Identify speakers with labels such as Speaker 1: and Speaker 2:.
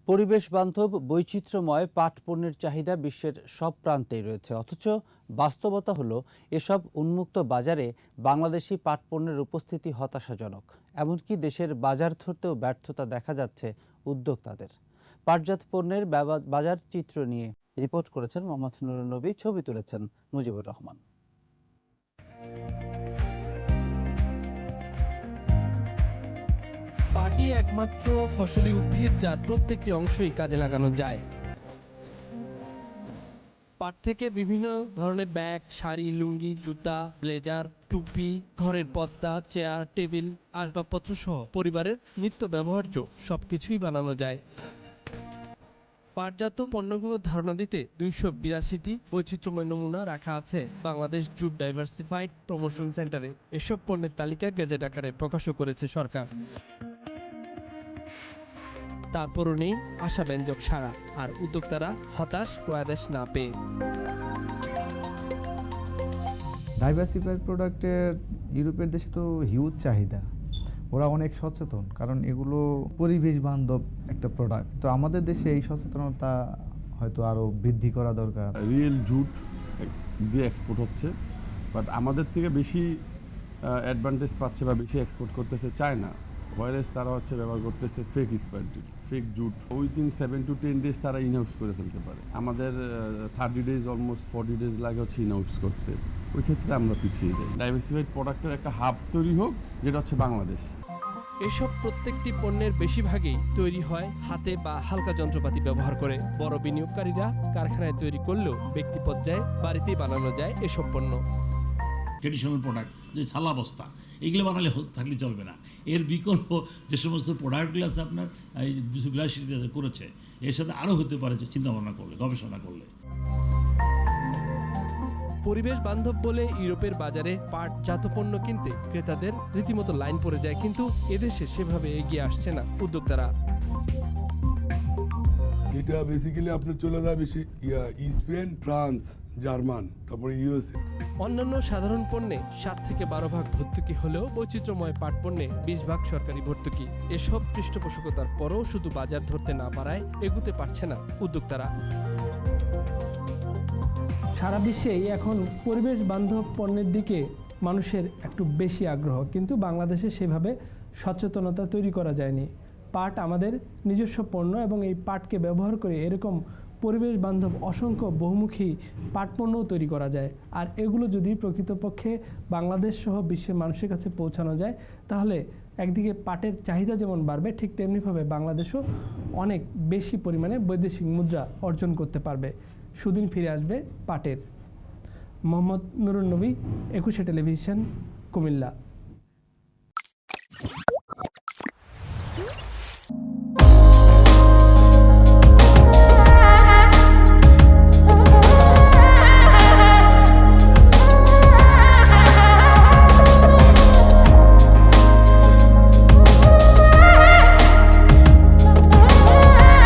Speaker 1: পরিবেশ বান্ধব বৈচিত্র্যময় পাট পণ্যের চাহিদা বিশ্বের সব প্রান্তেই রয়েছে, অথচ বাস্তবতা হলো এসব উন্মুক্ত বাজারে বাংলাদেশি পাট পণ্যের উপস্থিতি হতাশাজনক। এমনকি দেশের বাজার ধরতেও ব্যর্থতা দেখা যাচ্ছে উদ্যোক্তাদের। পাটজাত পণ্যের বাজার চিত্র নিয়ে রিপোর্ট করেছেন মোহাম্মদ নুরুন নবী, ছবি তুলেছেন মুজিবুর রহমান।
Speaker 2: পাটই একমাত্র ফসলি উদ্ভিদ যার প্রত্যেকটি অংশই কাজে লাগানো যায়। পাট থেকে বিভিন্ন ধরনের ব্যাগ, শাড়ি, লুঙ্গি, জুতা, ব্লেজার, টুপি, ঘরের পর্দা, চেয়ার, টেবিল, আসবাবপত্র সহ পরিবারের নিত্য ব্যবহার্য সবকিছুই বানানো যায়। পাটজাত পণ্যগুলোর ধারণা দিতে 282টি বৈচিত্র্যময় নমুনা রাখা আছে বাংলাদেশ জুট ডাইভার্সিফাইড প্রমোশন সেন্টারে। এসব পণ্যের তালিকা গেজেট আকারে প্রকাশও করেছে সরকার। তারপরও নেই আশাব্যঞ্জক সাড়া, আর উদ্যোক্তারা হতাশ ক্রয়াদেশ না পেয়ে।
Speaker 3: ডাইভার্সিফাইড প্রোডাক্টের ইউরোপের দেশে তো হিউজ চাহিদা, ওরা অনেক সচেতন, কারণ এগুলো পরিবেশ বান্ধব একটা প্রোডাক্ট। তো আমাদের দেশে এই সচেতনতা হয়তো আরও বৃদ্ধি করা দরকার।
Speaker 4: রিয়েল জুট দিয়ে এক্সপোর্ট হচ্ছে, বাট আমাদের থেকে বেশি অ্যাডভান্টেজ পাচ্ছে বা বেশি এক্সপোর্ট করতেছে চায়না। ওয়ারেস তারা ব্যবহার করতেছে ফেক স্পার্টি, fake jute. Within 7 to 10 days তারা ইনহাউস করে ফেলতে পারে। আমাদের 30 days অলমোস্ট 40 days লাগে ইনহাউস করতে। ওই ক্ষেত্রে আমরা পিছিয়ে যাই। ডাইভার্সিফাইড প্রোডাক্টের একটা হাব তৈরি হোক, যেটা বাংলাদেশ।
Speaker 2: এসব প্রত্যেকটি পণ্যের বেশিরভাগই তৈরি হয় হাতে বা হালকা যন্ত্রপাতি ব্যবহার করে। বড় বিনিয়োগকারীরা কারখানায় তৈরি করলেও ব্যক্তি পর্যায়ে বাড়িতেই বানানো যায় এসব পণ্য।
Speaker 5: ট্রেডিশনাল প্রোডাক্ট যে ছালা বস্তা, এগুলো বানালে থাকলে চলবে না। এর বিকল্প যে সমস্ত প্রোডাক্টগুলো আছে আপনার এই 282 করেছে, এর সাথে আরও হতে পারে চিন্তা ভাবনা করলে, গবেষণা করলে।
Speaker 2: পরিবেশ বান্ধব বলে ইউরোপের বাজারে পাটজাত পণ্য কিনতে ক্রেতাদের রীতিমতো লাইন পড়ে যায়, কিন্তু এদেশে সেভাবে এগিয়ে আসছে না উদ্যোক্তারা।
Speaker 6: এটা বেসিক্যালি আপনার চলে যায় বেশি স্পেন, ফ্রান্স, জার্মান, তারপরে ইউএসএ।
Speaker 2: অন্যান্য সাধারণ পণ্যে 7 থেকে 12 ভাগ ভর্তুকি হলেও বৈচিত্র্যময় পাট পণ্যে 20 ভাগ সরকারি ভর্তুকি। এসব পৃষ্ঠপোষকতার পরও শুধু বাজার ধরতে না পারায় এগুতে পারছে না উদ্যোক্তারা।
Speaker 7: সারা বিশ্বেই এখন পরিবেশ বান্ধব পণ্যের দিকে মানুষের একটু বেশি আগ্রহ, কিন্তু বাংলাদেশে সেভাবে সচেতনতা তৈরি করা যায়নি। পাট আমাদের নিজস্ব পণ্য এবং এই পাটকে ব্যবহার করে এরকম পরিবেশ বান্ধব অসংখ্য বহুমুখী পাট পণ্যও তৈরি করা যায়। আর এগুলো যদি প্রকৃতপক্ষে বাংলাদেশ সহ বিশ্বের মানুষের কাছে পৌঁছানো যায়, তাহলে একদিকে পাটের চাহিদা যেমন বাড়বে, ঠিক তেমনিভাবে বাংলাদেশও অনেক বেশি পরিমাণে বৈদেশিক মুদ্রা অর্জন করতে পারবে। সুদিন ফিরে আসবে পাটের। মোহাম্মদ নুরুন নবী, 21 টেলিভিশন, কুমিল্লা।